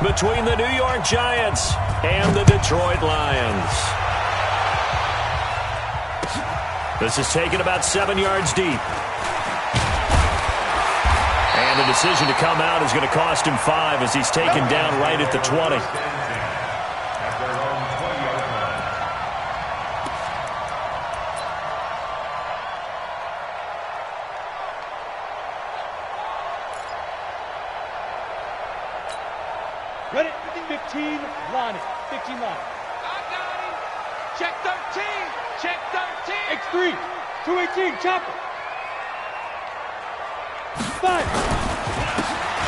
between the New York Giants and the Detroit Lions. This is taken about 7 yards deep. And the decision to come out is going to cost him 5 as he's taken down right at the 20. Ready, 15 line. 15 line. I got him. Check 13. Check 13. X3. 218. Chopper. 5.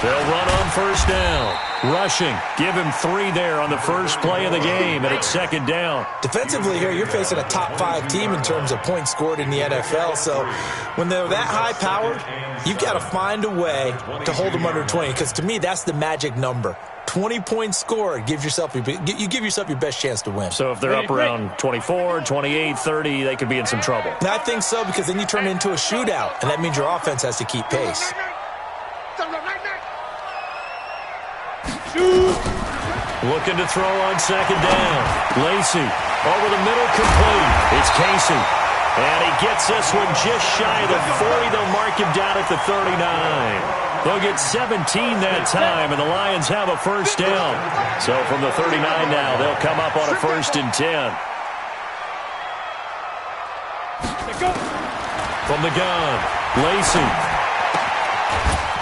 They'll run on first down. Rushing. Give him 3 there on the first play of the game, and it's second down. Defensively here, you're facing a top-5 team in terms of points scored in the NFL. So when they're that high-powered, you've got to find a way to hold them under 20. Because to me, that's the magic number. 20 points scored, you give yourself your best chance to win. So if they're up around 24, 28, 30, they could be in some trouble. And I think so, because then you turn it into a shootout, and that means your offense has to keep pace. Looking to throw on second down. Lacey over the middle, complete. It's Casey. And he gets this one just shy of the 40. They'll mark him down at the 39. They'll get 17 that time, and the Lions have a first down. So from the 39 now, they'll come up on a 1st and 10. From the gun, Lacey.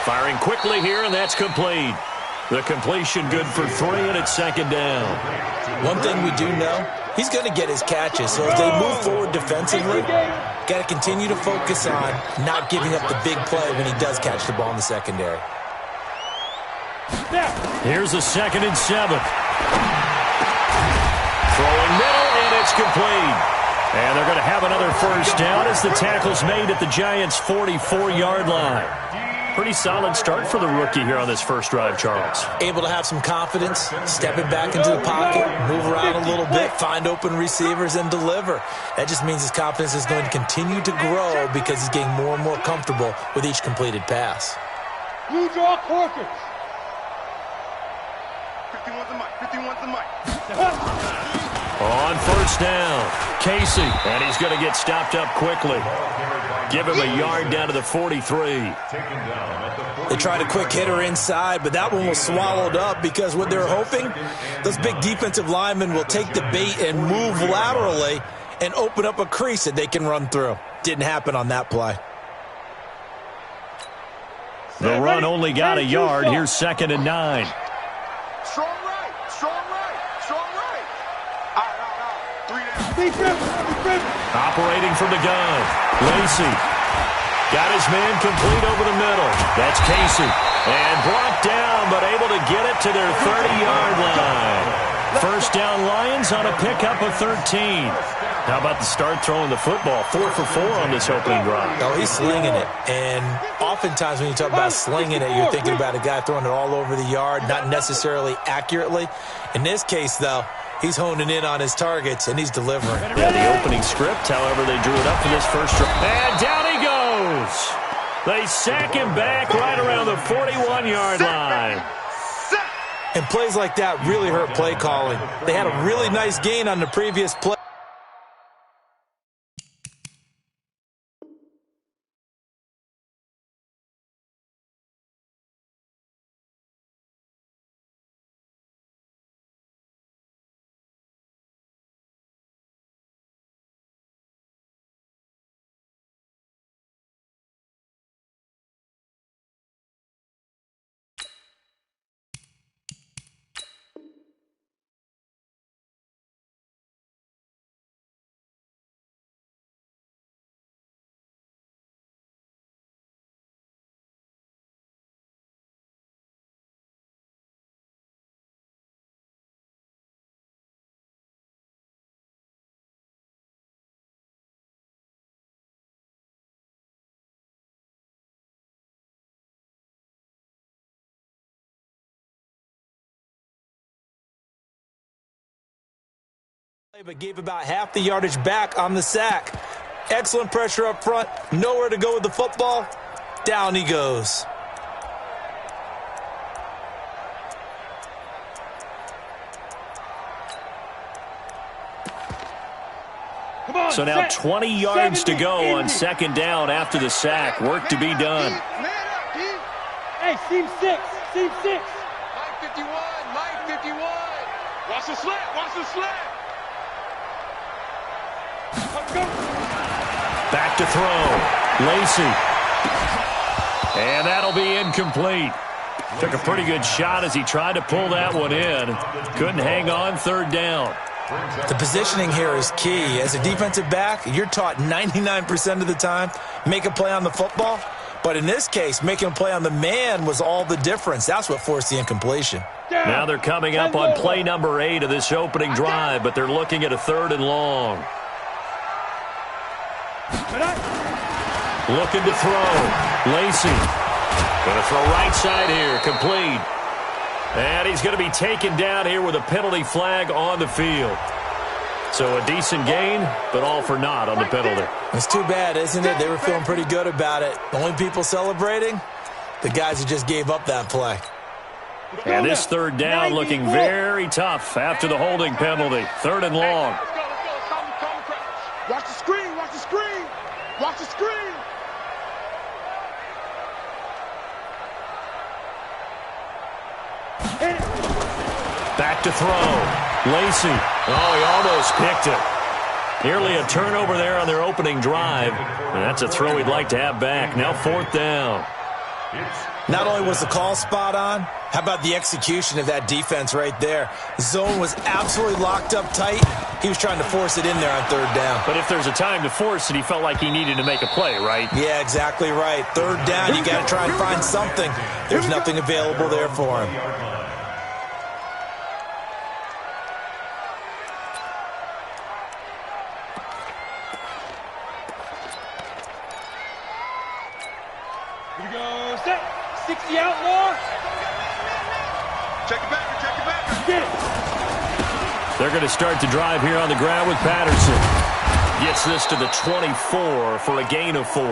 Firing quickly here, and that's complete. The completion good for 3, and it's second down. One thing we do know, he's going to get his catches. So as they move forward defensively, got to continue to focus on not giving up the big play when he does catch the ball in the secondary. Here's a 2nd and 7. Throwing middle, and it's complete. And they're going to have another first down as the tackle's made at the Giants' 44-yard line. Pretty solid start for the rookie here on this first drive, Charles. Able to have some confidence, stepping back into the pocket, move around a little bit, find open receivers, and deliver. That just means his confidence is going to continue to grow because he's getting more and more comfortable with each completed pass. Blue draw Corkers. 51's the mic. 51's the mic. On first down, Casey. And he's going to get stopped up quickly. Give him a yard down to the 43. They tried a quick hitter inside, but that one was swallowed up because what they're hoping, those big defensive linemen will take the bait and move laterally and open up a crease that they can run through. Didn't happen on that play. The run only got a yard. Here's 2nd and 9. Strong right. Strong right. Strong right. Out. 3 down. Operating from the gun. Lacey. Got his man complete over the middle. That's Casey. And blocked down, but able to get it to their 30-yard line. First down Lions on a pickup of 13. How about the start throwing the football? 4 for 4 on this opening drive. Oh, he's slinging it. And oftentimes when you talk about slinging it, you're thinking about a guy throwing it all over the yard, not necessarily accurately. In this case, though, he's honing in on his targets, and he's delivering. Yeah, the opening script, however, they drew it up for this first drive. And down he goes. They sack him back right around the 41-yard line. And plays like that really hurt play calling. They had a really nice gain on the previous play. But gave about half the yardage back on the sack. Excellent pressure up front. Nowhere to go with the football. Down he goes. So now 20 yards to go on second down after the sack. Work to be done. Hey, seam 6. Seam 6. Mike 51. Mike 51. Watch the slant. Watch the slant. Back to throw. Lacey. And that'll be incomplete. Took a pretty good shot as he tried to pull that one in. Couldn't hang on third down. The positioning here is key. As a defensive back, you're taught 99% of the time, make a play on the football. But in this case, making a play on the man was all the difference. That's what forced the incompletion. Now they're coming up on play number 8 of this opening drive, but they're looking at a 3rd and long. Looking to throw. Lacey. Going to throw right side here. Complete. And he's going to be taken down here with a penalty flag on the field. So a decent gain, but all for naught on the penalty. It's too bad, isn't it? They were feeling pretty good about it. The only people celebrating, the guys who just gave up that play. And this 3rd down looking very tough after the holding penalty. 3rd and long. Let's go. Watch the screen. Watch the screen. Watch the screen. Back to throw. Lacey. Oh, he almost picked it. Nearly a turnover there on their opening drive. And that's a throw he'd like to have back. Now 4th down. Not only was the call spot on, how about the execution of that defense right there? The zone was absolutely locked up tight. He was trying to force it in there on 3rd down. But if there's a time to force it, he felt like he needed to make a play, right? Yeah, exactly right. 3rd down, you got to try and find something. There's nothing available there for him. Here we go. Set. 60 outlaw. Check it back. Check it back. Get it. They're going to start the drive here on the ground with Patterson. Gets this to the 24 for a gain of 4.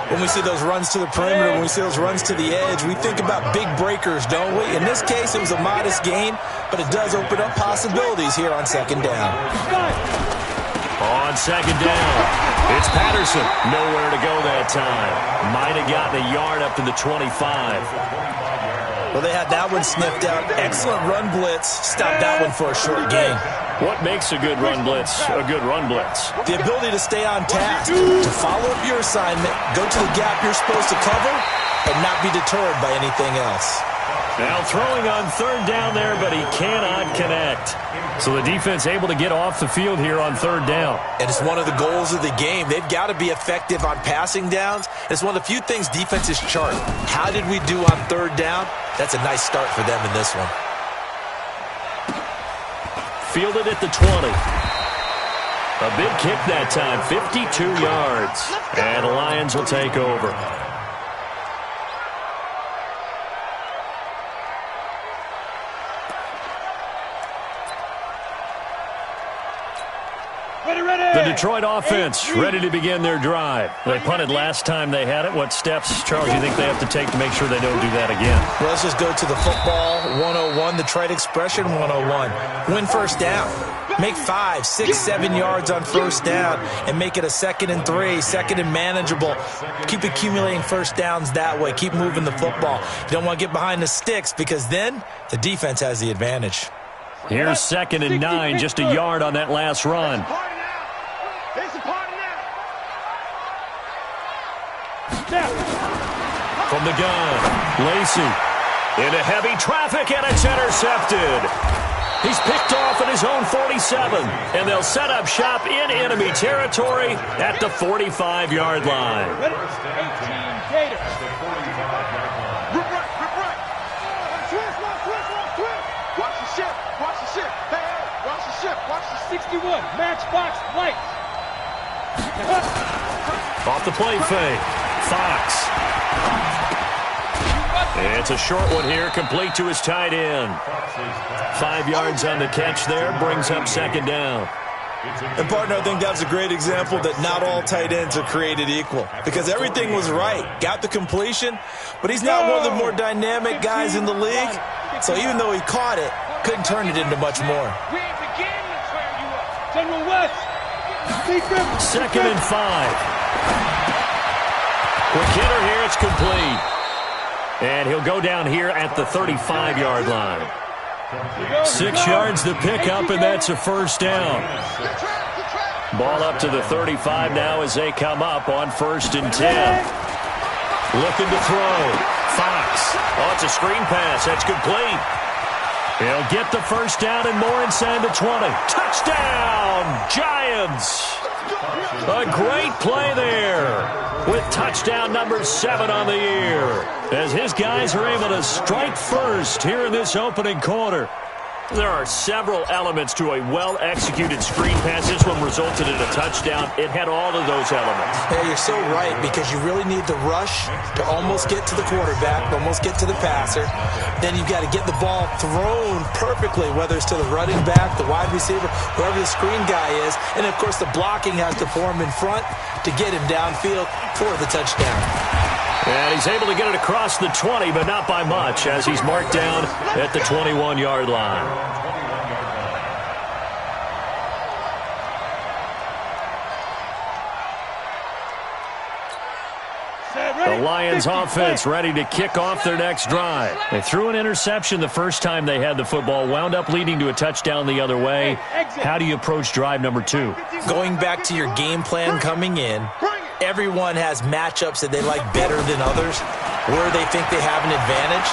When we see those runs to the perimeter, when we see those runs to the edge, we think about big breakers, don't we? In this case, it was a modest gain, but it does open up possibilities here on 2nd down. On 2nd down, it's Patterson. Nowhere to go that time. Might have gotten a yard up to the 25. Well, they had that one sniffed out. Excellent run blitz. Stopped that one for a short gain. What makes a good run blitz a good run blitz? The ability to stay on task, to follow up your assignment, go to the gap you're supposed to cover, and not be deterred by anything else. Now throwing on 3rd down there, but he cannot connect. So the defense able to get off the field here on 3rd down. And it's one of the goals of the game. They've got to be effective on passing downs. It's one of the few things defenses chart. How did we do on 3rd down? That's a nice start for them in this one. Fielded at the 20. A big kick that time, 52 yards. And the Lions will take over. The Detroit offense ready to begin their drive. They punted last time they had it. What steps, Charles, you think they have to take to make sure they don't do that again? Well, let's just go to the football 101, the trite expression 101. Win 1st down. Make 5, 6, 7 yards on 1st down and make it a 2nd and 3, 2nd and manageable. Keep accumulating 1st downs that way. Keep moving the football. You don't want to get behind the sticks because then the defense has the advantage. Here's 2nd and 9, just a yard on that last run. From the gun, Lacey into heavy traffic, and it's intercepted. He's picked off at his own 47, and they'll set up shop in enemy territory at the 45-yard line. 18 Gators. Rip right. Watch the ship. Hey, watch the ship. Watch the 61 Matchbox Light. Off the play fake. Fox. It's a short one here, complete to his tight end. 5 yards on the catch there, brings up 2nd down. And, partner, I think that's a great example that not all tight ends are created equal because everything was right. Got the completion, but he's not one of the more dynamic guys in the league. So even though he caught it, couldn't turn it into much more. General West. 2nd and 5. Quick hitter here. It's complete. And he'll go down here at the 35-yard line. 6 yards the pickup, and that's a first down. Ball up to the 35 now as they come up on 1st and 10. Looking to throw. Fox. Oh, it's a screen pass. That's complete. He'll get the first down and more inside the 20. Touchdown, Giants. A great play there with touchdown number 7 on the year as his guys are able to strike first here in this opening quarter. There are several elements to a well-executed screen pass. This one resulted in a touchdown. It had all of those elements. Yeah, you're so right, because you really need the rush to almost get to the quarterback, almost get to the passer. Then you've got to get the ball thrown perfectly, whether it's to the running back, the wide receiver, whoever the screen guy is. And, of course, the blocking has to form in front to get him downfield for the touchdown. And he's able to get it across the 20, but not by much, as he's marked down at the 21-yard line. The Lions offense ready to kick off their next drive. They threw an interception the first time they had the football, wound up leading to a touchdown the other way. How do you approach drive number 2? Going back to your game plan coming in, everyone has matchups that they like better than others, where they think they have an advantage.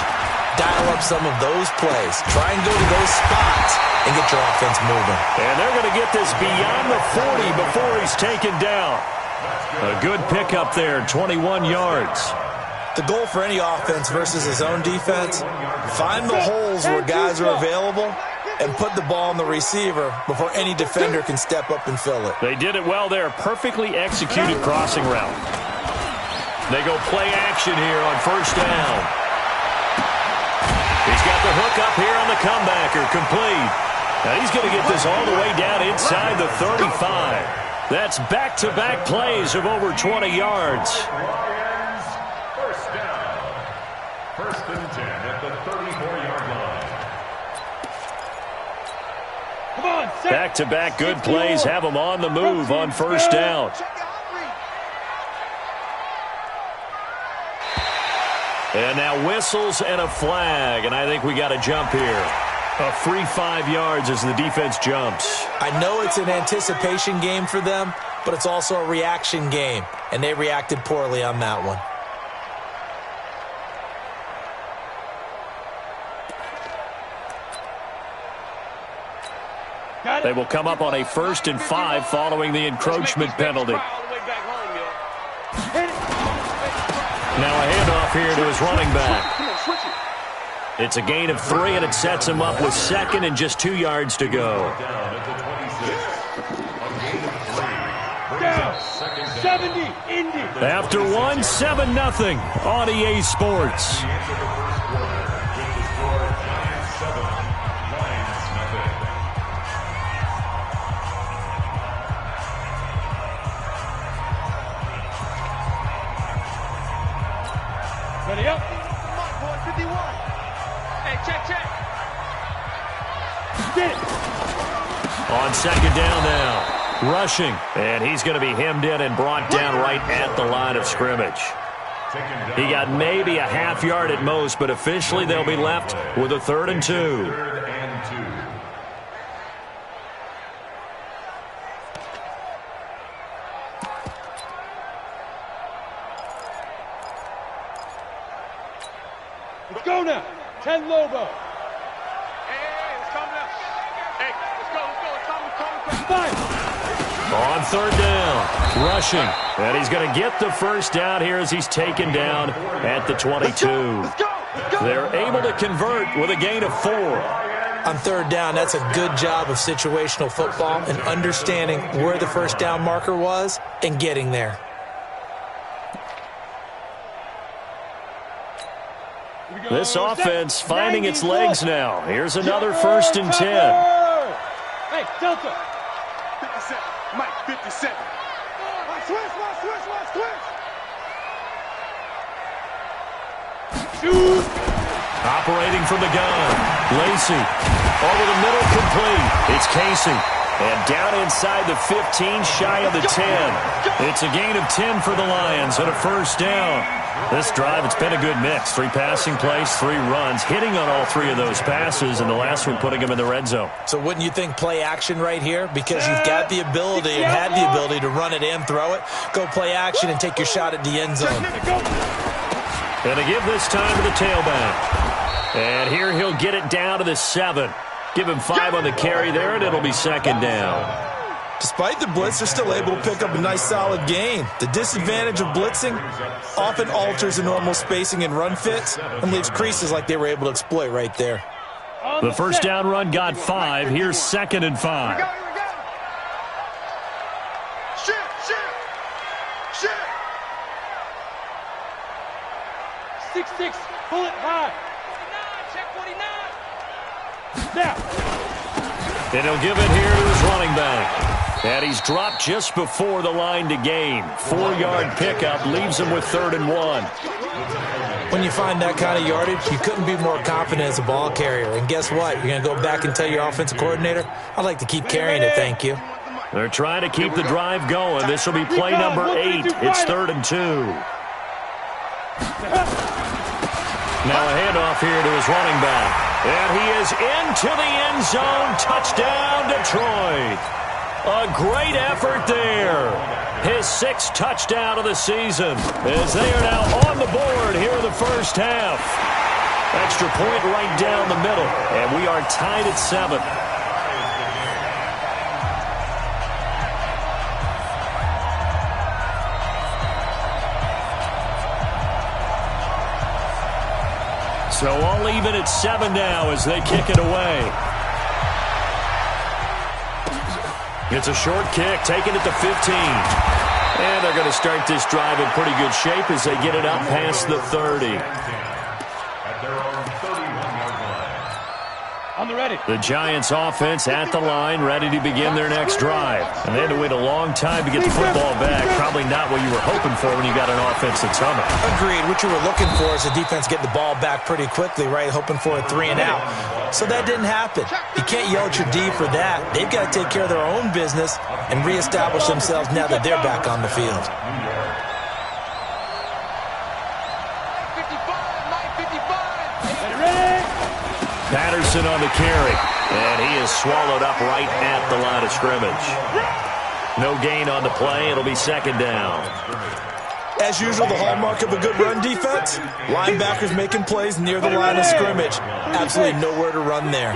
Dial up some of those plays. Try and go to those spots and get your offense moving. And they're going to get this beyond the 40 before he's taken down. A good pickup there, 21 yards. The goal for any offense versus his own defense, find the holes where guys are available and put the ball on the receiver before any defender can step up and fill it. They did it well there. Perfectly executed crossing route. They go play action here on 1st down. He's got the hook up here on the comebacker, complete. Now he's going to get this all the way down inside the 35. That's back-to-back plays of over 20 yards. First down. 1st and 10 at the 34-yard line. Come on, back-to-back good plays have them on the move on 1st down. And now whistles and a flag, and I think we got a jump here. A free 5 yards as the defense jumps. I know it's an anticipation game for them, but it's also a reaction game, and they reacted poorly on that one. They will come up on a 1st and 5 following the encroachment penalty. Now a handoff here to his running back. It's a gain of 3, and it sets him up with 2nd and just 2 yards to go. After 1, 7-0 on EA Sports. Ready up. Check. Get it. On 2nd down now. Rushing. And he's going to be hemmed in and brought down right at the line of scrimmage. He got maybe a half yard at most, but officially they'll be left with a 3rd and 2. Let's go now. 10 Lobo. Hey, let's calm down. Hey, let's go. On 3rd down, rushing. And he's going to get the first down here as he's taken down at the 22. They're able to convert with a gain of 4. On 3rd down, that's a good job of situational football and understanding where the first down marker was and getting there. This offense finding its legs now. Here's another 1st and 10. Hey, Delta. 57. Mike, 57. Switch. Shoot. Operating from the gun. Lacey. Over the middle, complete. It's Casey. And down inside the 15, shy of the 10. It's a gain of 10 for the Lions and a first down. This drive, it's been a good mix. 3 passing plays, 3 runs, hitting on all 3 of those passes, and the last one putting them in the red zone. So wouldn't you think play action right here? Because you've got the ability and had the ability to run it and throw it. Go play action and take your shot at the end zone. And they give this time to the tailback. And here he'll get it down to the 7. Give him 5 on the carry there, and it'll be second down. Despite the blitz, they're still able to pick up a nice solid gain. The disadvantage of blitzing often alters the normal spacing and run fits and leaves creases like they were able to exploit right there. The first down run got 5. Here's 2nd and 5. Shoot! 6-6, pull it high. 49, check 49. Now. And he'll give it here to his running back. And he's dropped just before the line to gain. 4-yard pickup leaves him with 3rd and 1. When you find that kind of yardage, you couldn't be more confident as a ball carrier. And guess what? You're going to go back and tell your offensive coordinator, I'd like to keep carrying it, thank you. They're trying to keep the drive going. This will be play number 8. It's 3rd and 2. Now a handoff here to his running back. And he is into the end zone. Touchdown, Detroit. A great effort there. His 6th touchdown of the season as they are now on the board here in the first half. Extra point right down the middle, and we are tied at 7. So all even at 7 now as they kick it away. It's a short kick, taken at the 15. And they're going to start this drive in pretty good shape as they get it up past the 30. At their own 31-yard line. On the ready. The Giants offense at the line, ready to begin their next drive. And they had to wait a long time to get the football back. Probably not what you were hoping for when you got an offense that's humming. Agreed. What you were looking for is the defense getting the ball back pretty quickly, right? Hoping for a 3 and out. So that didn't happen. You can't yell at your D for that. They've got to take care of their own business and reestablish themselves now that they're back on the field. 55. Ready? Patterson on the carry. And he is swallowed up right at the line of scrimmage. No gain on the play. It'll be second down. As usual, the hallmark of a good run defense, linebackers making plays near the line of scrimmage. Absolutely nowhere to run there.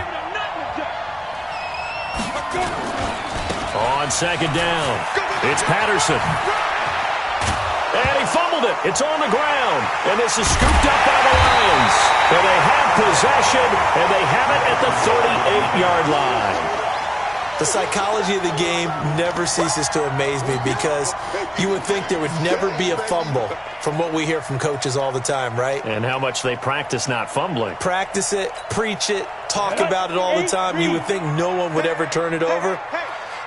On second down, it's Patterson. And he fumbled it. It's on the ground. And this is scooped up by the Lions. And they have possession, and they have it at the 38-yard line. The psychology of the game never ceases to amaze me because you would think there would never be a fumble from what we hear from coaches all the time, right? And how much they practice not fumbling. Practice it, preach it, talk about it all the time. You would think no one would ever turn it over.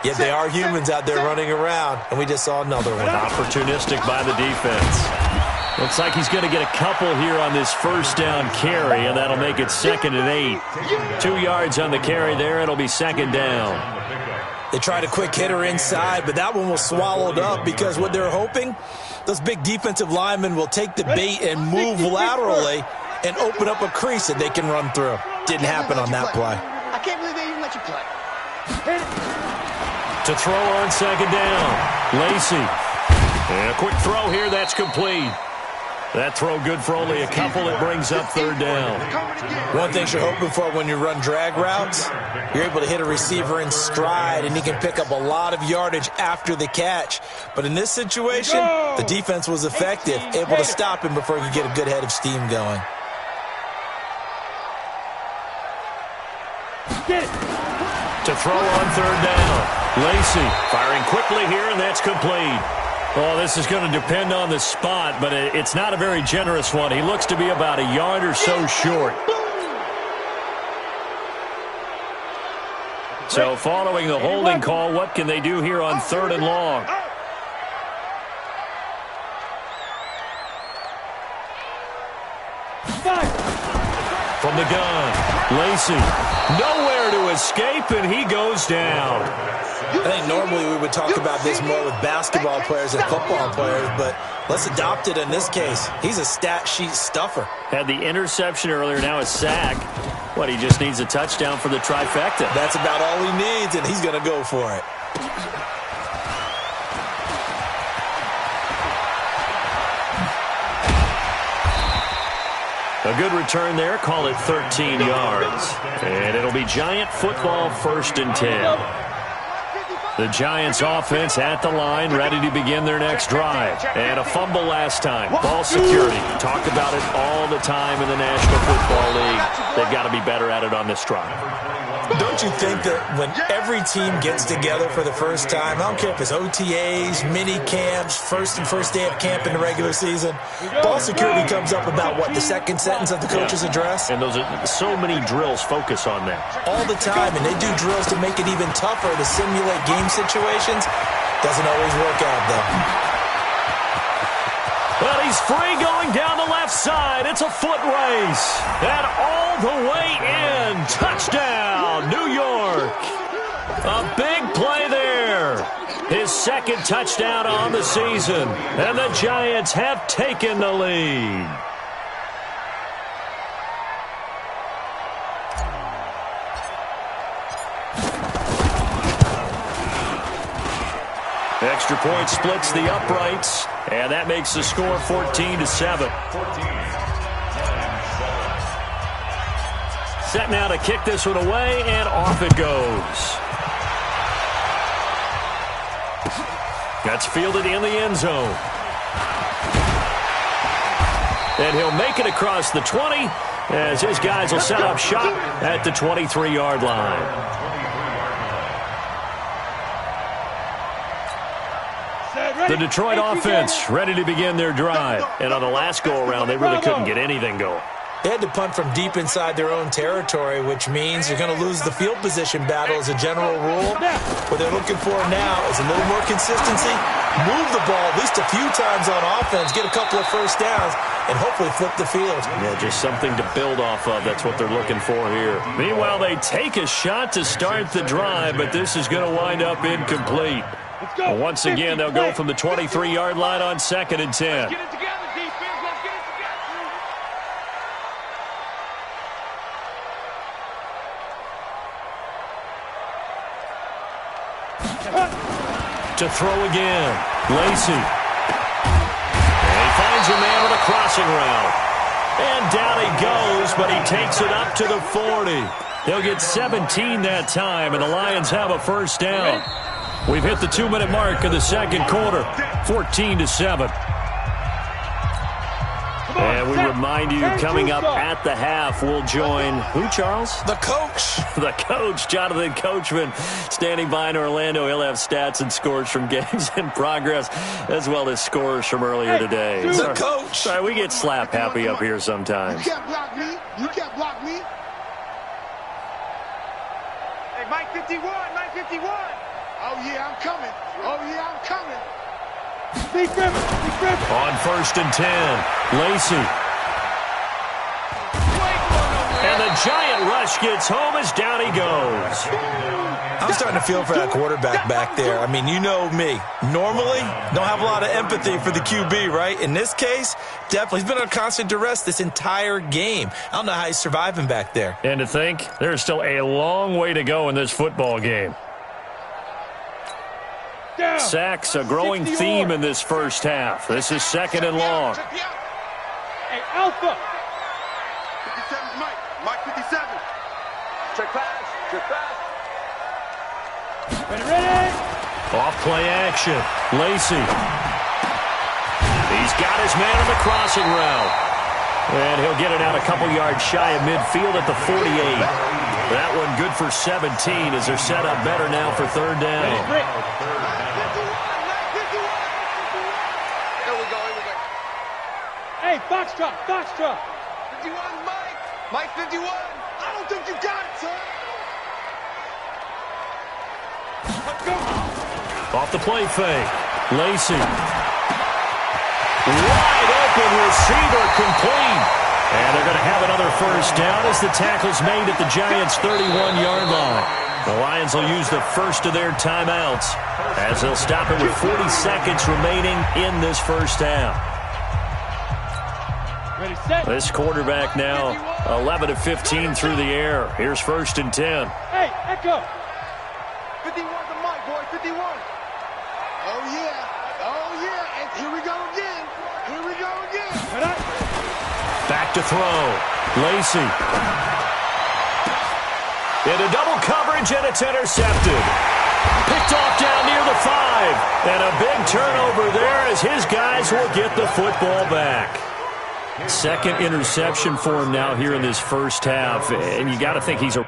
Yet they are humans out there running around, and we just saw another one. Opportunistic by the defense. Looks like he's going to get a couple here on this first down carry, and that'll make it 2nd and 8. 2 yards on the carry there. It'll be second down. They tried a quick hitter inside, but that one was swallowed up because what they're hoping, those big defensive linemen will take the bait and move laterally and open up a crease that they can run through. Didn't happen on that play. I can't believe they even let you play. To throw on second down, Lacy. And a quick throw here, that's complete. That throw good for only a couple. It brings up third down. One thing you're hoping for when you run drag routes, you're able to hit a receiver in stride, and he can pick up a lot of yardage after the catch. But in this situation, the defense was effective, able to stop him before he could get a good head of steam going. To throw on third down. Lacy firing quickly here, and that's complete. Well, this is going to depend on the spot, but it's not a very generous one. He looks to be about a yard or so short. So following the holding call, what can they do here on 3rd and long? From the gun, Lacey, nowhere to escape, and he goes down. I think normally we would talk about this more with basketball players and football players, but let's adopt it in this case. He's a stat sheet stuffer. Had the interception earlier, now a sack. What, he just needs a touchdown for the trifecta. That's about all he needs, and he's going to go for it. A good return there, call it 13 yards. And it'll be Giant football 1st and 10. The Giants offense at the line, ready to begin their next drive. And a fumble last time. Ball security. Talk about it all the time in the National Football League. They've got to be better at it on this drive. Don't you think that when every team gets together for the first time, I don't care if it's OTAs, mini camps, first day of camp in the regular season, ball security comes up about, what, the second sentence of the coach's address? And those are so many drills focus on that. All the time, and they do drills to make it even tougher to simulate game situations. Doesn't always work out, though. Well, he's free going down the left side. It's a foot race. And all the way in. Touchdown, New York. A big play there. His 2nd touchdown on the season. And the Giants have taken the lead. Extra point splits the uprights, and that makes the score 14-7. Set now to kick this one away, and off it goes. That's fielded in the end zone. And he'll make it across the 20, as his guys will set up shop at the 23-yard line. The Detroit offense ready to begin their drive. And on the last go-around, they really couldn't get anything going. They had to punt from deep inside their own territory, which means you're going to lose the field position battle as a general rule. What they're looking for now is a little more consistency, move the ball at least a few times on offense, get a couple of first downs, and hopefully flip the field. Yeah, just something to build off of. That's what they're looking for here. Meanwhile, they take a shot to start the drive, but this is going to wind up incomplete. Once again, they'll go from the 23-yard line on 2nd and 10. Let's get it together, defense. Let's get it together. To throw again, Lacey. And he finds a man with a crossing route. And down he goes, but he takes it up to the 40. He'll get 17 that time, and the Lions have a first down. We've hit the 2-minute mark of the 2nd quarter, 14-7. And we remind you, coming up at the half, we'll join who, Charles? The coach. The coach, Jonathan Coachman, standing by in Orlando. He'll have stats and scores from games in progress, as well as scores from earlier today. The coach. Sorry, we get slap happy up here sometimes. You can't block me. You can't block me. Hey, Mike 51, Mike 51. Oh, yeah, I'm coming. Oh, yeah, I'm coming. Big grip. On 1st and 10, Lacey. And the giant rush gets home as down he goes. I'm starting to feel for that quarterback back there. I mean, you know me. Normally, don't have a lot of empathy for the QB, right? In this case, definitely. He's been under constant duress this entire game. I don't know how he's surviving back there. And to think, there's still a long way to go in this football game. Sacks, a growing theme in this first half. This is 2nd and long. Hey, Alpha. 57's Mike. Mike 57. Check pass. Ready. Off play action. Lacey. He's got his man on the crossing route. And he'll get it out a couple yards shy of midfield at the 48. That one good for 17 as they're set up better now for 3rd down. Hey, Foxtrot. 51, Mike. Mike 51. I don't think you got it, son. Let's go. Off the play fake. Lacey. Wide open receiver complete. And they're going to have another first down as the tackle's made at the Giants' 31-yard line. The Lions will use the first of their timeouts as they'll stop it with 40 seconds remaining in this first half. Ready, set. This quarterback now 11 of 15 through the air. Here's 1st and 10. Hey, Echo. 51 to Mike, boy, 51. Oh, yeah. Oh, yeah. And here we go again. Here we go again. Back to throw. Lacy. Into double coverage, and it's intercepted. Picked off down near the 5. And a big turnover there as his guys will get the football back. Second interception for him now here in this first half. And you got to think he's a...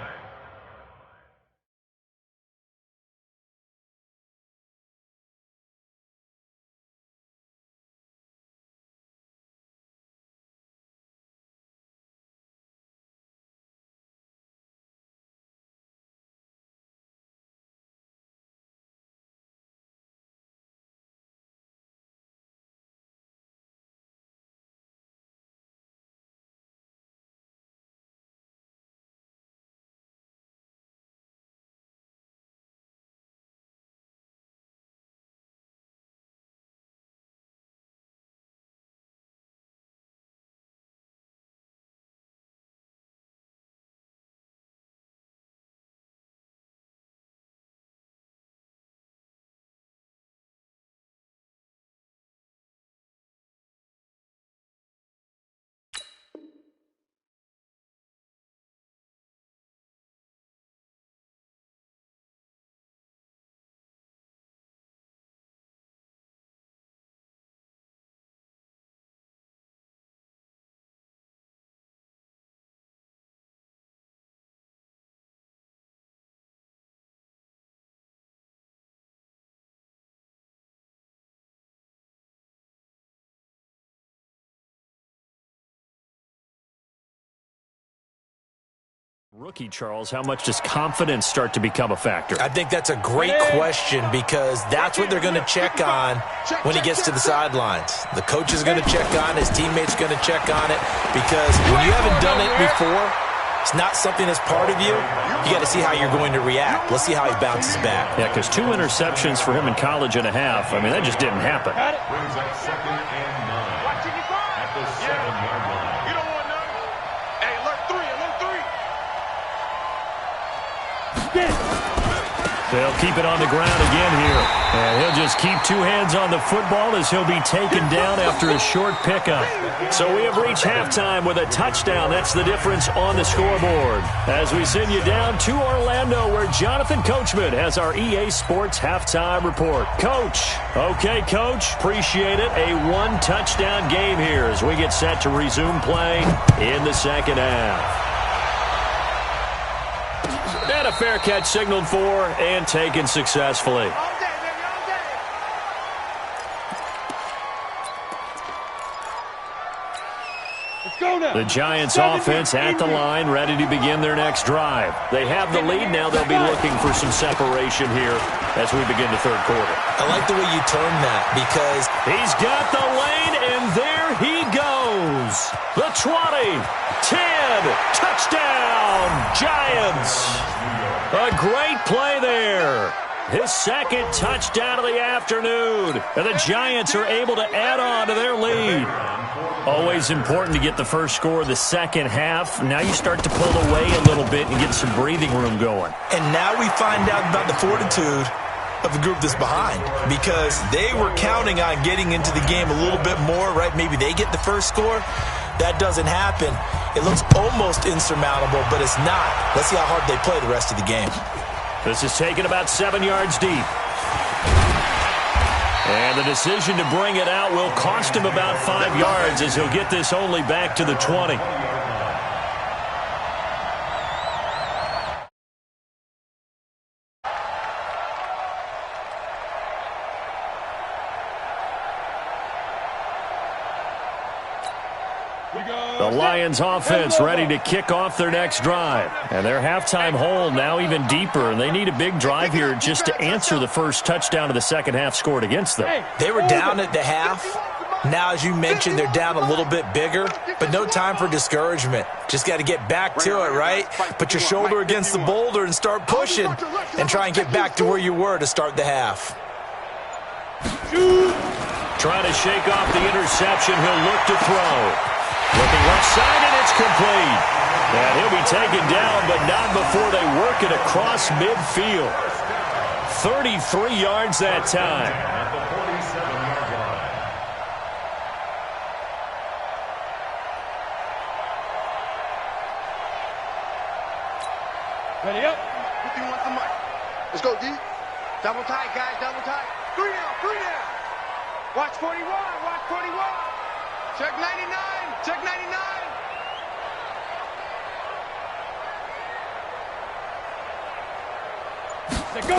Rookie, Charles, how much does confidence start to become a factor? I think that's a great question because that's what they're going to check on when he gets to the sidelines. The coach is going to check on, his teammates going to check on it because when you haven't done it before, it's not something that's part of you. You got to see how you're going to react. Let's see how he bounces back. Yeah, because 2 interceptions for him in college and a half. I mean, that just didn't happen. Brings up 2nd and 9 at the 7-yard line. You don't want none. Hey, alert 3, alert 3. They'll keep it on the ground again here. And he'll just keep 2 hands on the football as he'll be taken down after a short pickup. So we have reached halftime with a touchdown. That's the difference on the scoreboard. As we send you down to Orlando where Jonathan Coachman has our EA Sports halftime report. Coach. Okay, Coach. Appreciate it. A 1-touchdown game here as we get set to resume play in the second half. And a fair catch signaled for and taken successfully. All day, baby, all day. Let's go now. The Giants offense at the line, ready to begin their next drive. They have the lead now. They'll be looking for some separation here as we begin the third quarter. I like the way you turn that because He's got the lane, and there he goes. The 20, 10, touchdown, Giants. A great play there. His second touchdown of the afternoon. And the Giants are able to add on to their lead. Always important to get the first score of the second half. Now you start to pull away a little bit and get some breathing room going. And now we find out about the fortitude of the group that's behind because they were counting on getting into the game a little bit more, right? Maybe they get the first score. That doesn't happen. It looks almost insurmountable, but it's not. Let's see how hard they play the rest of the game. This is taken about 7 yards deep. And the decision to bring it out will cost him about 5 yards as he'll get this only back to the 20. The Lions offense ready to kick off their next drive. And their halftime hole now even deeper, and they need a big drive here just to answer the first touchdown of the second half scored against them. They were down at the half, Now, as you mentioned, they're down a little bit bigger, but no time for discouragement. Just got to get back to it, right? Put your shoulder against the boulder and start pushing and try and get back to where you were to start the half. Trying to shake off the interception. He'll look to throw. Looking left side, and it's complete. And he'll be taken down, but not before they work it across midfield. 33 yards that time. At the 47-yard line. Ready up. 51 to Mike. Let's go, D. Double tight, guys, double tight. 3 down, 3 down. Watch 41, watch 41. Check 99, check 99. Let's go.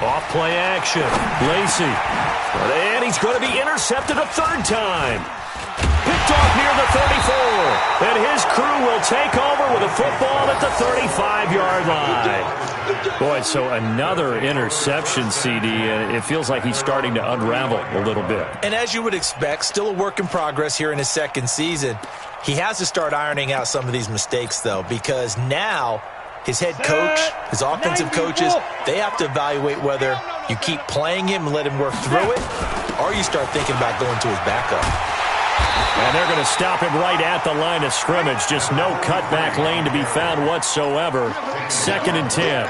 Off play action. Lacey. And he's going to be intercepted a third time. Picked off near the 34. And his crew will take over with a football at the 35-yard line. Boy, so another interception, CD. And it feels like he's starting to unravel a little bit. And as you would expect, still a work in progress here in his second season. He has to start ironing out some of these mistakes, though, because now his head coach, his offensive coaches, they have to evaluate whether you keep playing him and let him work through it, or you start thinking about going to his backup. And they're going to stop him right at the line of scrimmage. Just no cutback lane to be found whatsoever. 2nd and 10.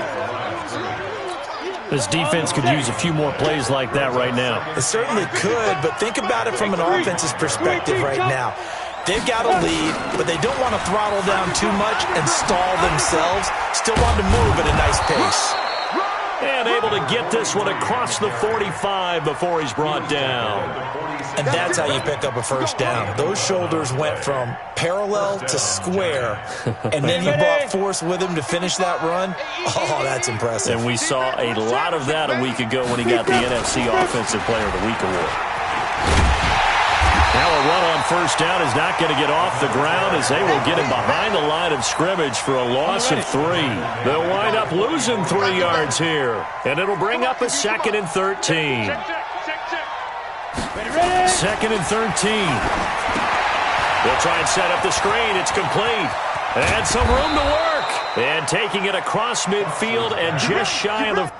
This defense could use a few more plays like that right now. It certainly could, but think about it from an offense's perspective right now. They've got a lead, but they don't want to throttle down too much and stall themselves. Still want to move at a nice pace. And able to get this one across the 45 before he's brought down. And that's how you pick up a first down. Those shoulders went from parallel to square, and then he brought force with him to finish that run. Oh, that's impressive. And we saw a lot of that a week ago when he got the NFC Offensive Player of the Week award. Now a run on first down is not going to get off the ground as they will get him behind the line of scrimmage for a loss of 3. They'll wind up losing 3 yards here, and it'll bring up a 2nd and 13. Check. Ready. 2nd and 13. They'll try and set up the screen. It's complete. And some room to work. And taking it across midfield and just shy of the...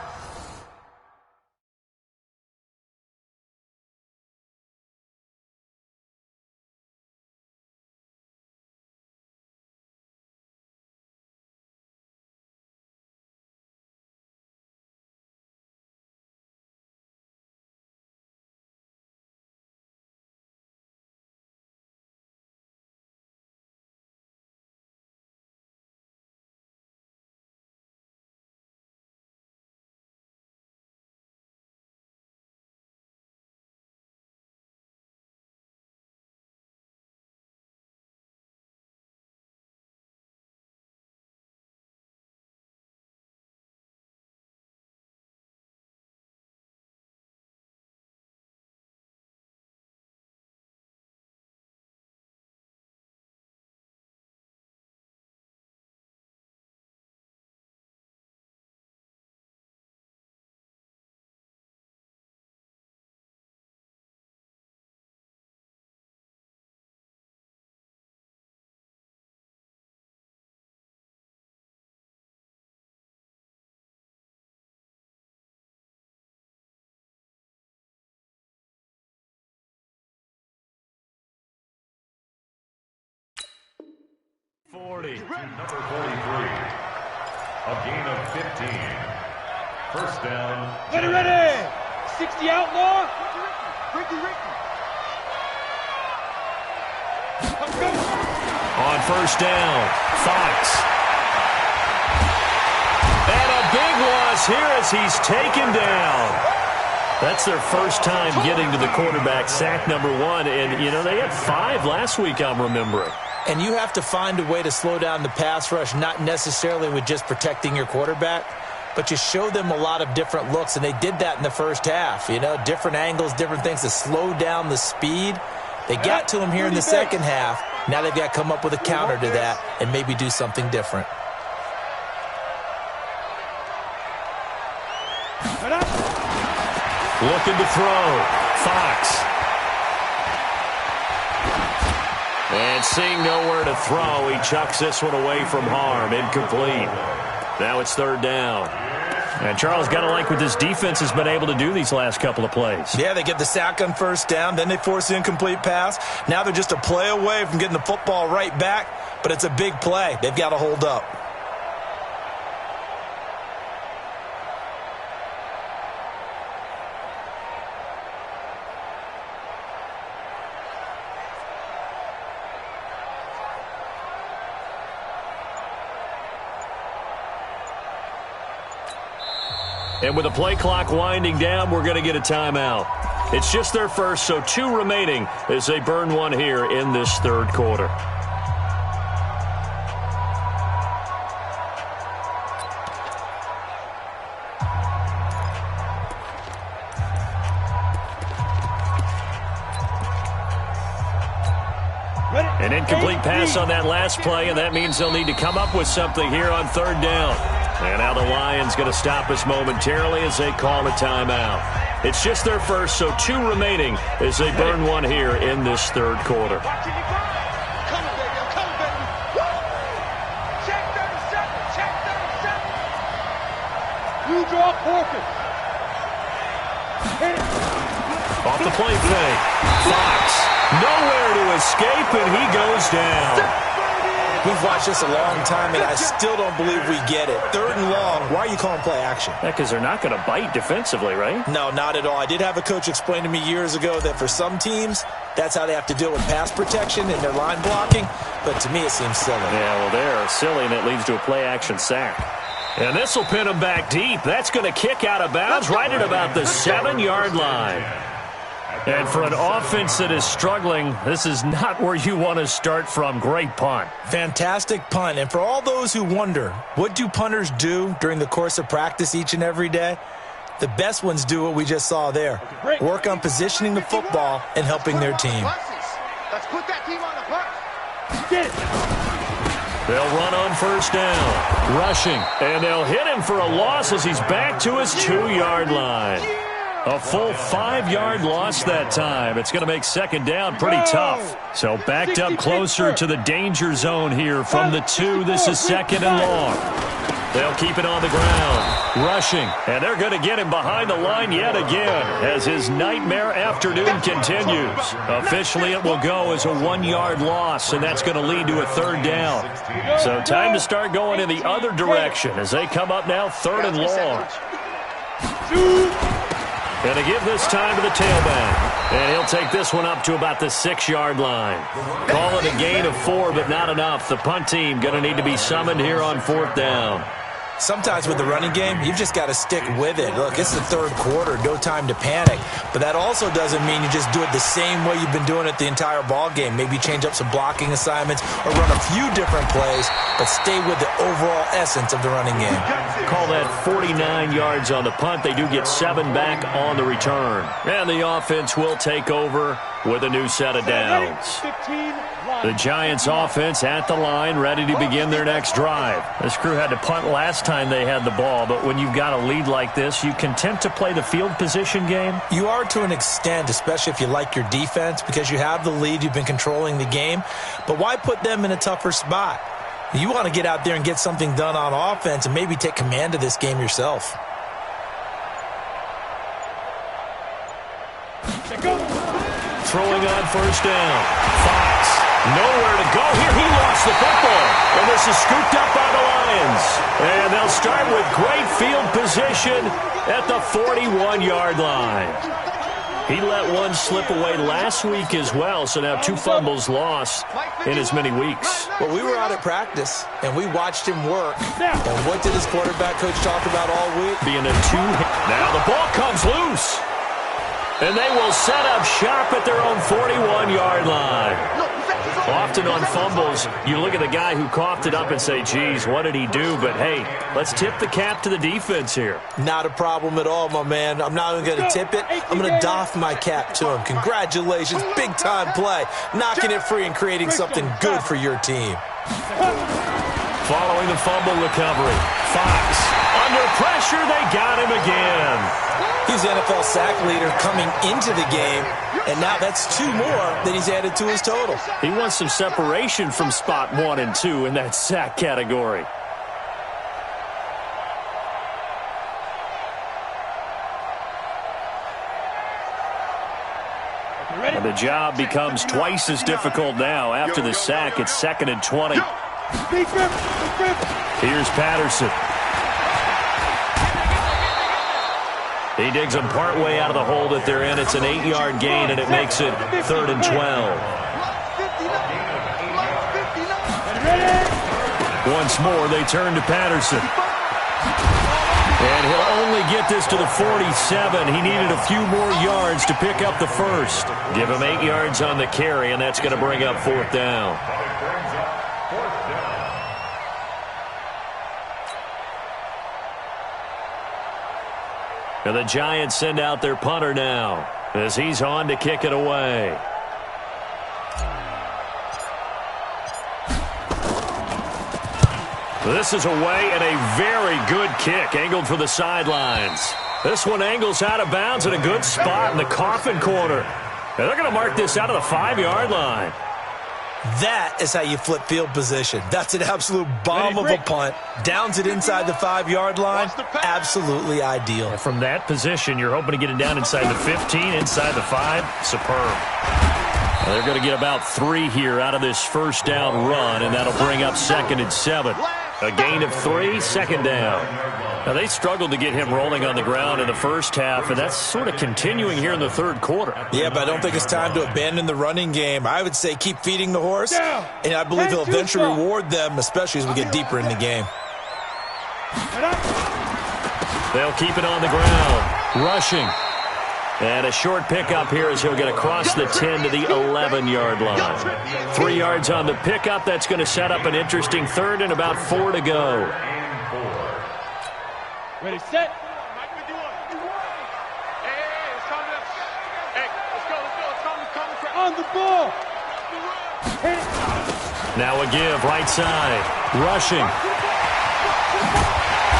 Number 43. A gain of 15. First down. Ready. 60 outlaw. Ricky. Let's go. On first down, Fox. And a big loss here as he's taken down. That's their first time getting to the quarterback, sack number 1. And, you know, they had 5 last week, I'm remembering. And you have to find a way to slow down the pass rush, not necessarily with just protecting your quarterback, but you show them a lot of different looks, and they did that in the first half. You know, different angles, different things to slow down the speed. They got to him here in the second half. Now they've got to come up with a counter to that and maybe do something different. Looking to throw. Fox. And seeing nowhere to throw, he chucks this one away from harm. Incomplete. Now it's third down. And Charles, got to like what this defense has been able to do these last couple of plays. Yeah, they get the sack on first down, then they force the incomplete pass. Now they're just a play away from getting the football right back, but it's a big play. They've got to hold up. And with the play clock winding down, we're going to get a timeout. It's just their first, so 2 remaining as they burn one here in this third quarter. An incomplete pass on that last play, and that means they'll need to come up with something here on third down. And now the Lions going to stop us momentarily as they call a timeout. It's just their first, so 2 remaining as they burn one here in this third quarter. Come on, baby. Come on, baby. Check 37. Check 37. You draw focus. Off the play fake. Fox. Nowhere to escape, and he goes down. We've watched this a long time, and I still don't believe we get it. Third and long, why are you calling play action? Yeah, because they're not going to bite defensively, right? No, not at all. I did have a coach explain to me years ago that for some teams, that's how they have to deal with pass protection and their line blocking. But to me, it seems silly. Yeah, well, they're silly, and it leads to a play action sack. And this will pin them back deep. That's going to kick out of bounds right at about the 7-yard line. And for an offense that is struggling, this is not where you want to start from. Great punt. Fantastic punt. And for all those who wonder, what do punters do during the course of practice each and every day? The best ones do what we just saw there. Work on positioning the football and helping their team. Let's put that team on the bus. Get it. They'll run on first down. Rushing. And they'll hit him for a loss as he's back to his 2-yard line. A full 5-yard loss that time. It's going to make second down pretty tough. So backed up closer to the danger zone here from the 2. This is second and long. They'll keep it on the ground. Rushing. And they're going to get him behind the line yet again as his nightmare afternoon continues. Officially, it will go as a 1-yard loss, and that's going to lead to a third down. So time to start going in the other direction as they come up now third and long. Going to give this time to the tailback. And he'll take this one up to about the 6-yard line. Call it a gain of 4, but not enough. The punt team going to need to be summoned here on fourth down. Sometimes with the running game, you've just got to stick with it. Look, it's the third quarter, no time to panic. But that also doesn't mean you just do it the same way you've been doing it the entire ball game. Maybe change up some blocking assignments or run a few different plays, but stay with the overall essence of the running game. Call that 49 yards on the punt. They do get 7 back on the return. And the offense will take over with a new set of downs. The Giants offense at the line, ready to begin their next drive. This crew had to punt last time they had the ball, but when you've got a lead like this, you content to play the field position game? You are to an extent, especially if you like your defense, because you have the lead, you've been controlling the game. But why put them in a tougher spot? You want to get out there and get something done on offense and maybe take command of this game yourself. Throwing on first down. Fox. Nowhere to go here. He lost the football. And this is scooped up by the Lions. And they'll start with great field position at the 41-yard line. He let one slip away last week as well, so now 2 fumbles lost in as many weeks. Well, we were out at practice, and we watched him work. And what did his quarterback coach talk about all week? Being a 2. Now the ball comes loose. And they will set up shop at their own 41-yard line. Often on fumbles, you look at the guy who coughed it up and say, geez, what did he do? But, hey, let's tip the cap to the defense here. Not a problem at all, my man. I'm not even going to tip it. I'm going to doff my cap to him. Congratulations, big-time play. Knocking it free and creating something good for your team. Following the fumble recovery, Fox. Under pressure, they got him again. He's he's the NFL sack leader coming into the game, and now that's 2 more that he's added to his total. He wants some separation from spot 1 and 2 in that sack category. And the job becomes twice as difficult now. After the sack, it's 2nd and 20. Here's Patterson. He digs them partway out of the hole that they're in. It's an 8-yard gain, and it makes it 3rd and 12. Once more, they turn to Patterson. And he'll only get this to the 47. He needed a few more yards to pick up the first. Give him 8 yards on the carry, and that's going to bring up 4th down. And the Giants send out their punter now as he's on to kick it away. This is away and a very good kick angled for the sidelines. This one angles out of bounds at a good spot in the coffin corner. And they're going to mark this out of the 5-yard line. That is how you flip field position. That's an absolute bomb of a punt. Downs it inside the 5-yard line. Absolutely ideal. From that position, you're hoping to get it down inside the 15, inside the 5. Superb. They're going to get about 3 here out of this first down run, and that'll bring up 2nd and 7. A gain of 3, 2nd down. Now, they struggled to get him rolling on the ground in the first half, and that's sort of continuing here in the 3rd quarter. Yeah, but I don't think it's time to abandon the running game. I would say keep feeding the horse, and I believe he'll eventually reward them, especially as we get deeper in the game. They'll keep it on the ground. Rushing. And a short pickup here as he'll get across the 10 to the 11-yard line. 3 yards on the pickup. That's going to set up an interesting 3rd and about 4 to go. Ready, set. On the ball. Now a give, right side. Rushing.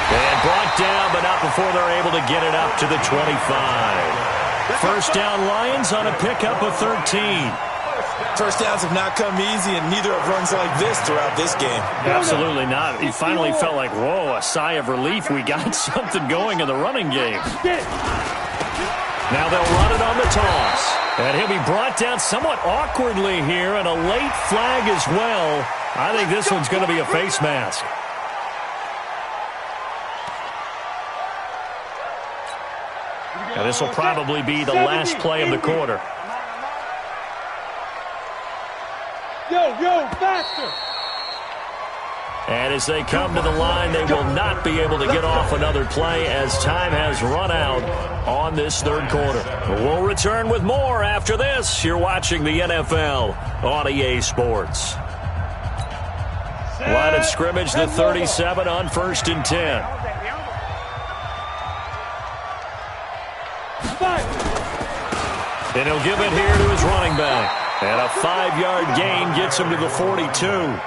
And brought down, but not before they're able to get it up to the 25. First down, Lions on a pickup of 13. First downs have not come easy, and neither have runs like this throughout this game. Absolutely not. He finally felt like, whoa, a sigh of relief. We got something going in the running game. Now they'll run it on the toss. And he'll be brought down somewhat awkwardly here, and a late flag as well. I think this one's going to be a face mask. And this will probably be the last play of the quarter. Yo, faster! And as they come to the line, they will not be able to get off another play as time has run out on this 3rd quarter. We'll return with more after this. You're watching the NFL on EA Sports. Line of scrimmage, the 37 on 1st and 10. And he'll give it here to his running back. And a 5-yard gain gets him to the 42.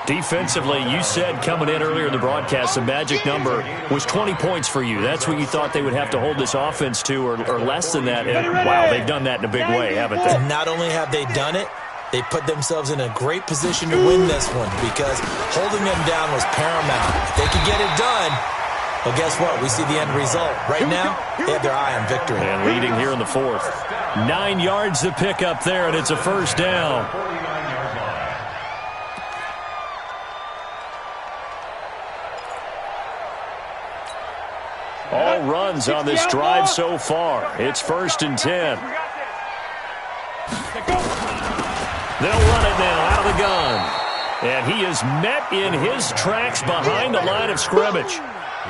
Defensively, you said coming in earlier in the broadcast, the magic number was 20 points for you. That's what you thought they would have to hold this offense to, or less than that. And, wow, they've done that in a big way, haven't they? And not only have they done it, they put themselves in a great position to win this one because holding them down was paramount. If they could get it done, well, guess what? We see the end result. Right now, they have their eye on victory. And leading here in the 4th. 9 yards to pick up there, and it's a first down. All runs on this drive so far. It's 1st and 10. They'll run it now out of the gun. And he is met in his tracks behind the line of scrimmage.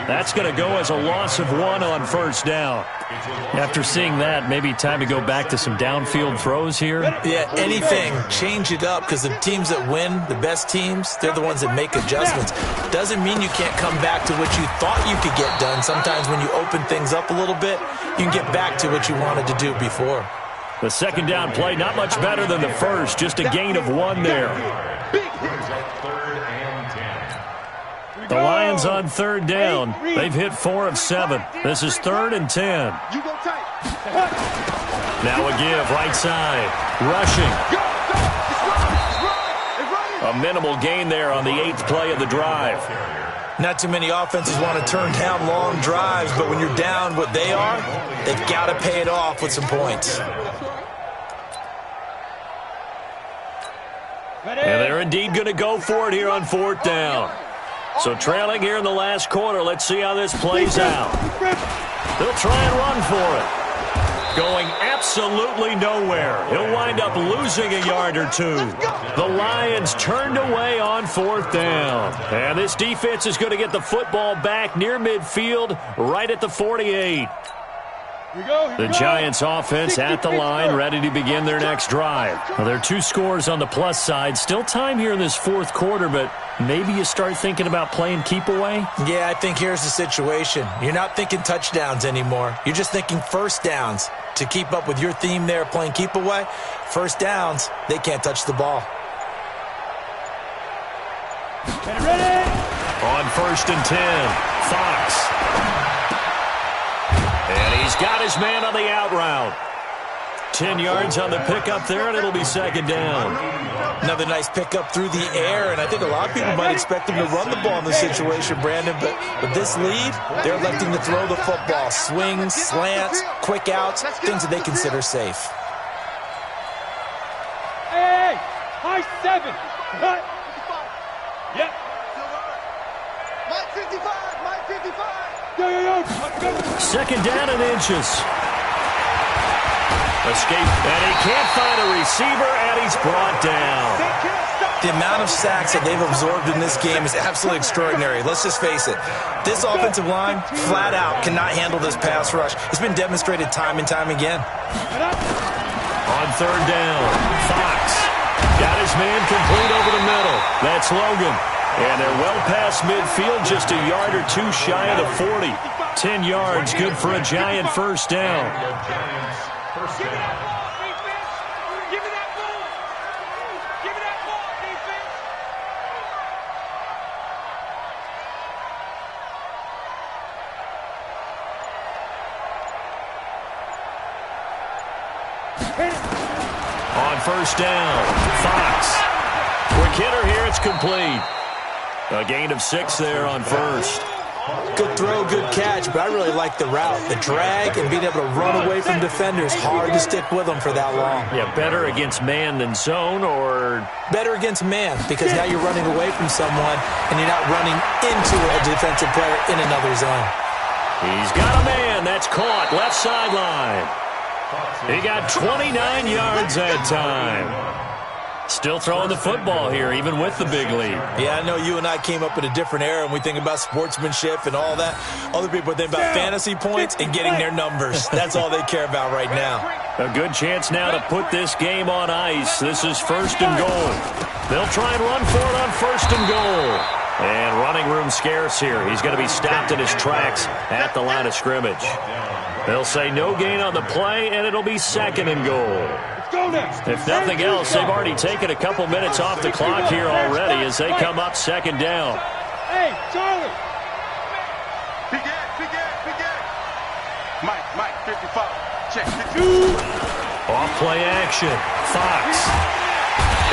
That's going to go as a loss of 1 on 1st down. After seeing that, maybe time to go back to some downfield throws here. Yeah, anything. Change it up because the teams that win, the best teams, they're the ones that make adjustments. Doesn't mean you can't come back to what you thought you could get done. Sometimes when you open things up a little bit, you can get back to what you wanted to do before. The 2nd down play, not much better than the first. Just a gain of 1 there. The Lions on third down. They've hit 4 of 7. This is 3rd and 10. You go tight. Now a give, right side. Rushing. A minimal gain there on the 8th play of the drive. Not too many offenses want to turn down long drives, but when you're down what they are, they've got to pay it off with some points. And they're indeed going to go for it here on 4th down. So trailing here in the last quarter, let's see how this plays out. They'll try and run for it. Going absolutely nowhere. He'll wind up losing a yard or 2. The Lions turned away on 4th down. And this defense is going to get the football back near midfield, right at the 48. The Giants offense at the line, ready to begin their next drive. Well, there are 2 scores on the plus side. Still time here in this 4th quarter, but maybe you start thinking about playing keep away? Yeah, I think here's the situation. You're not thinking touchdowns anymore. You're just thinking first downs. To keep up with your theme there, playing keep away, first downs, they can't touch the ball. On 1st and 10, Fox. And he's got his man on the out route. 10 yards on the pickup there, and it'll be 2nd down. Another nice pickup through the air, and I think a lot of people might expect him to run the ball in this situation, Brandon, but with this lead, they're electing to throw the football. Swings, slants, quick outs, things that they consider safe. Hey, high 7. Cut. Yep. Mike 55, Mike 55. Yo. Let's go. 2nd down and inches. Escape, and he can't find a receiver, and he's brought down. The amount of sacks that they've absorbed in this game is absolutely extraordinary. Let's just face it. This offensive line, flat out, cannot handle this pass rush. It's been demonstrated time and time again. On 3rd down, Fox got his man complete over the middle. That's Logan. And they're well past midfield, just a yard or 2 shy of the 40. 10 yards, good for a Giant first down. Give me that ball, defense! Give me that ball! Give me that ball, defense! On 1st down, Fox. Quick hitter here, it's complete. A gain of 6 there on 1st. Good throw, good catch, but I really like the route. The drag and being able to run away from defenders, hard to stick with them for that long. Yeah, better against man than zone, or? Better against man, because now you're running away from someone and you're not running into a defensive player in another zone. He's got a man. That's caught. Left sideline. He got 29 yards that time. Still throwing the football here, even with the big lead. Yeah, I know you and I came up in a different era, and we think about sportsmanship and all that. Other people think about fantasy points and getting their numbers. That's all they care about right now. A good chance now to put this game on ice. This is 1st and goal. They'll try and run for it on 1st and goal. And running room scarce here. He's going to be stopped in his tracks at the line of scrimmage. They'll say no gain on the play, and it'll be 2nd and goal. If nothing else, they've already taken a couple minutes off the clock here already as they come up 2nd down. Hey, Charlie! Big Ed. Mike 55. Check. Off play action. Fox.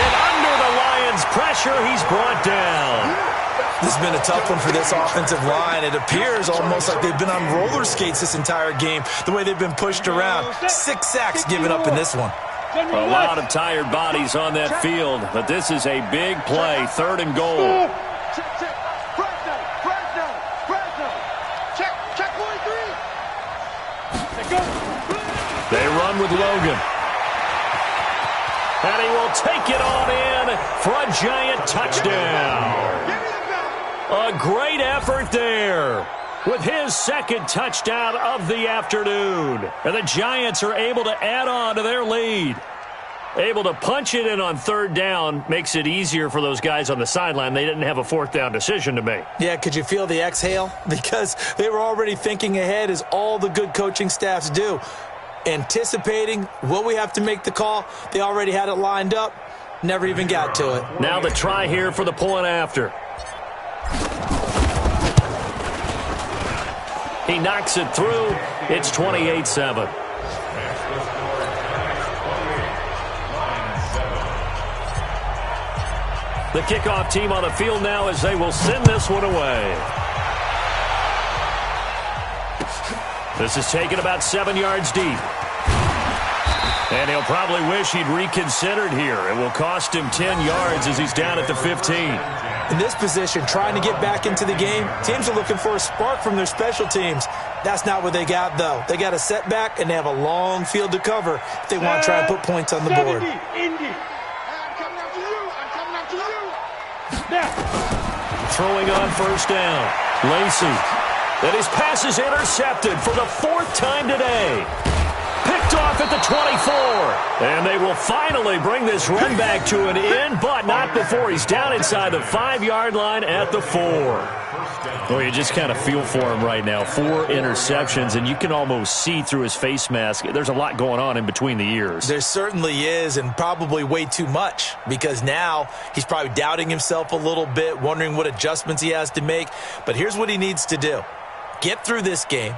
And under the Lions' pressure, he's brought down. This has been a tough one for this offensive line. It appears almost like they've been on roller skates this entire game, the way they've been pushed around. 6 sacks given up in this one. A lot of tired bodies on that field, but this is a big play. 3rd and goal. Check. Fresno. Check 1-3. They run with Logan. And he will take it on in for a Giant touchdown. A great effort there with his 2nd touchdown of the afternoon. And the Giants are able to add on to their lead. Able to punch it in on 3rd down makes it easier for those guys on the sideline. They didn't have a 4th down decision to make. Yeah, could you feel the exhale? Because they were already thinking ahead, as all the good coaching staffs do. Anticipating, will we have to make the call? They already had it lined up. Never even got to it. Now the try here for the point after. He knocks it through. It's 28-7. The kickoff team on the field now as they will send this one away. This is taken about 7 yards deep. And he'll probably wish he'd reconsidered here. It will cost him 10 yards as he's down at the 15. In this position, trying to get back into the game, teams are looking for a spark from their special teams. That's not what they got, though. They got a setback, and they have a long field to cover if they want to try and put points on the board. Throwing on first down. Lacy. And his pass is intercepted for the 4th time today. Picked off at the 24. And they will finally bring this run back to an end, but not before he's down inside the 5-yard line at the 4. Well, you just kind of feel for him right now. 4 interceptions, and you can almost see through his face mask. There's a lot going on in between the ears. There certainly is, and probably way too much, because now he's probably doubting himself a little bit, wondering what adjustments he has to make. But here's what he needs to do. Get through this game,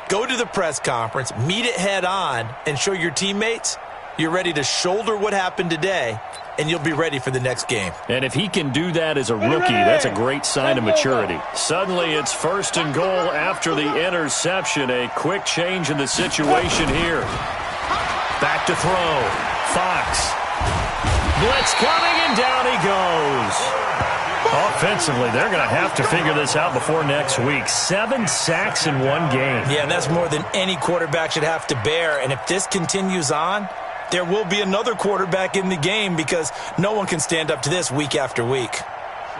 go to the press conference, meet it head on, and show your teammates you're ready to shoulder what happened today, and you'll be ready for the next game. And if he can do that as a rookie, that's a great sign of maturity. Suddenly it's 1st and goal after the interception. A quick change in the situation here. Back to throw. Fox. Blitz coming, and down he goes. Offensively, they're going to have to figure this out before next week. 7 sacks in one game. Yeah, and that's more than any quarterback should have to bear. And if this continues on, there will be another quarterback in the game because no one can stand up to this week after week.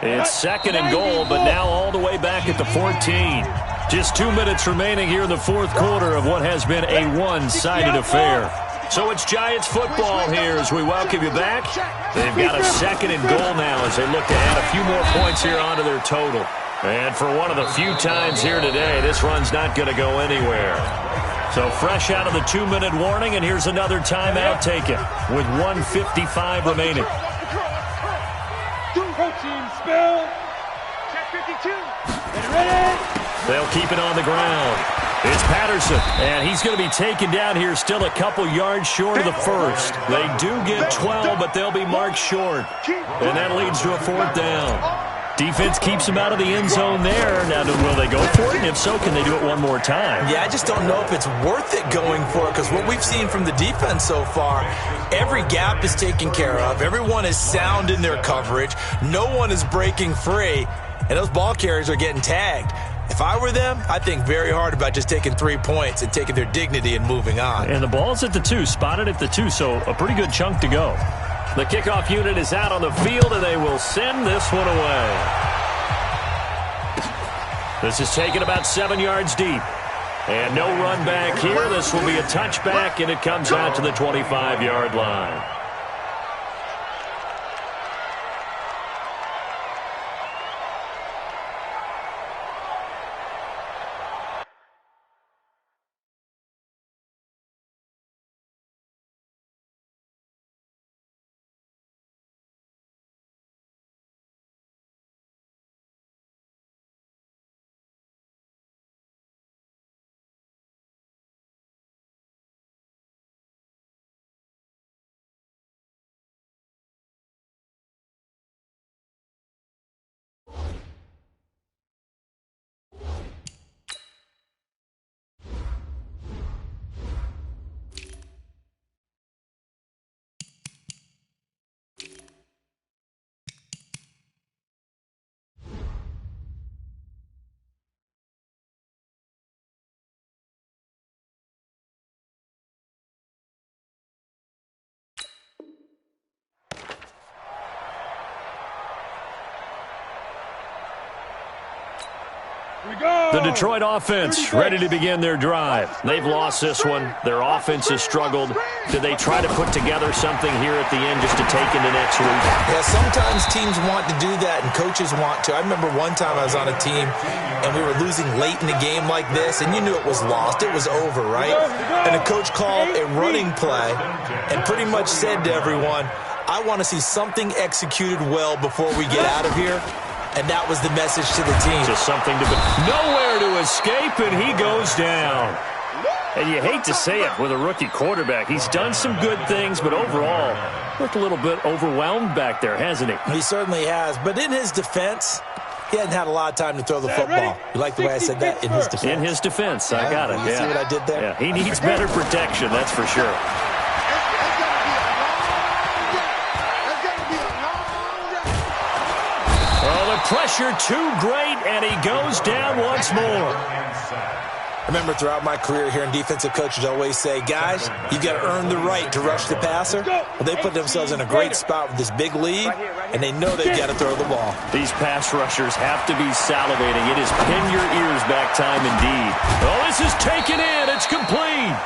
It's 2nd and goal, but now all the way back at the 14. Just 2 minutes remaining here in the 4th quarter of what has been a one-sided affair. So it's Giants football here as we welcome you back. They've got a 2nd and goal now as they look to add a few more points here onto their total. And for one of the few times here today, this run's not going to go anywhere. So fresh out of the 2-minute warning, and here's another timeout taken with 1:55 remaining. Coaching spell. Check 52. Get ready. They'll keep it on the ground. It's Patterson, and he's going to be taken down here still a couple yards short of the first. They do get 12, but they'll be marked short. And that leads to a 4th down. Defense keeps him out of the end zone there. Now, will they go for it? And if so, can they do it one more time? Yeah, I just don't know if it's worth it going for it because what we've seen from the defense so far, every gap is taken care of. Everyone is sound in their coverage. No one is breaking free, and those ball carriers are getting tagged. If I were them, I'd think very hard about just taking 3 points and taking their dignity and moving on. And the ball's at the 2, spotted at the 2, so a pretty good chunk to go. The kickoff unit is out on the field, and they will send this one away. This is taken about 7 yards deep. And no run back here. This will be a touchback, and it comes out to the 25-yard line. The Detroit offense ready to begin their drive. They've lost this one. Their offense has struggled. Do they try to put together something here at the end just to take into next week? Yeah, sometimes teams want to do that and coaches want to. I remember one time I was on a team and we were losing late in the game like this, and you knew it was lost. It was over, right? And the coach called a running play and pretty much said to everyone, I want to see something executed well before we get out of here. And that was the message to the team. Just something to be. Nowhere to escape, and he goes down. And you hate to say it with a rookie quarterback. He's done some good things, but overall, looked a little bit overwhelmed back there, hasn't he? He certainly has. But in his defense, he hasn't had a lot of time to throw the football. You like the way I said that? In his defense. In his defense. I got it. You see what I did there? Yeah, he needs better protection, that's for sure. Oh, the pressure too great, and he goes down once more. I remember throughout my career hearing defensive coaches always say, guys, you got to earn the right to rush the passer. Well, they put themselves in a great spot with this big lead, and they know they've got to throw the ball. These pass rushers have to be salivating. It is pin your ears back time indeed. Oh, this is taken in. It's complete.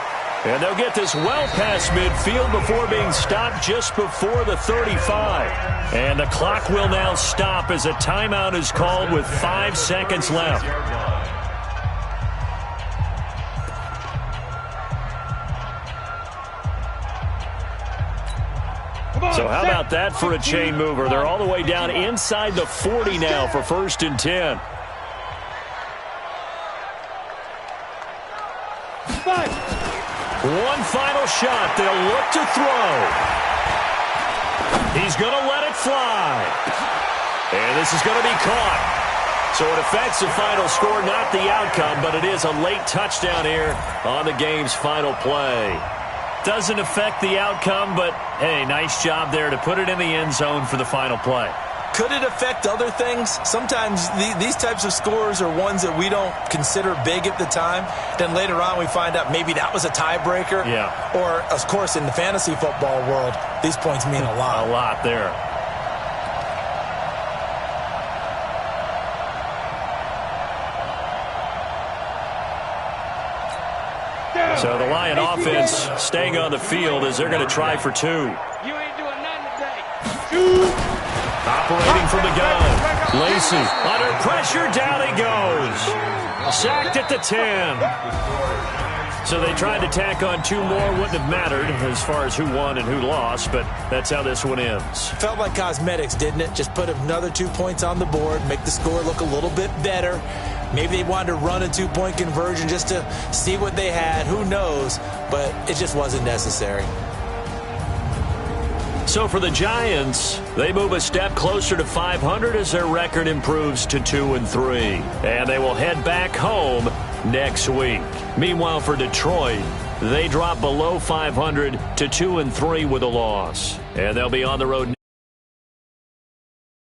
And they'll get this well past midfield before being stopped just before the 35. And the clock will now stop as a timeout is called with 5 seconds left. So how about that for a chain mover? They're all the way down inside the 40 now for 1st and 10. One final shot. They'll look to throw. He's going to let it fly. And this is going to be caught. So it affects the final score, not the outcome, but it is a late touchdown here on the game's final play. Doesn't affect the outcome, but, hey, nice job there to put it in the end zone for the final play. Could it affect other things? Sometimes these types of scores are ones that we don't consider big at the time. Then later on we find out maybe that was a tiebreaker. Yeah. Or, of course, in the fantasy football world, these points mean a lot. A lot there. So the Lion offense staying on the field as they're going to try for 2. You ain't doing nothing today. Operating from the gun. Lacey under pressure. Down he goes. Sacked at the 10. So they tried to tack on 2 more. Wouldn't have mattered as far as who won and who lost, but that's how this one ends. Felt like cosmetics, didn't it? Just put another 2 points on the board, make the score look a little bit better. Maybe they wanted to run a 2-point conversion just to see what they had. Who knows? But it just wasn't necessary. So for the Giants, they move a step closer to 500 as their record improves to 2-3. And they will head back home next week. Meanwhile, for Detroit, they drop below 500 to 2-3 with a loss. And they'll be on the road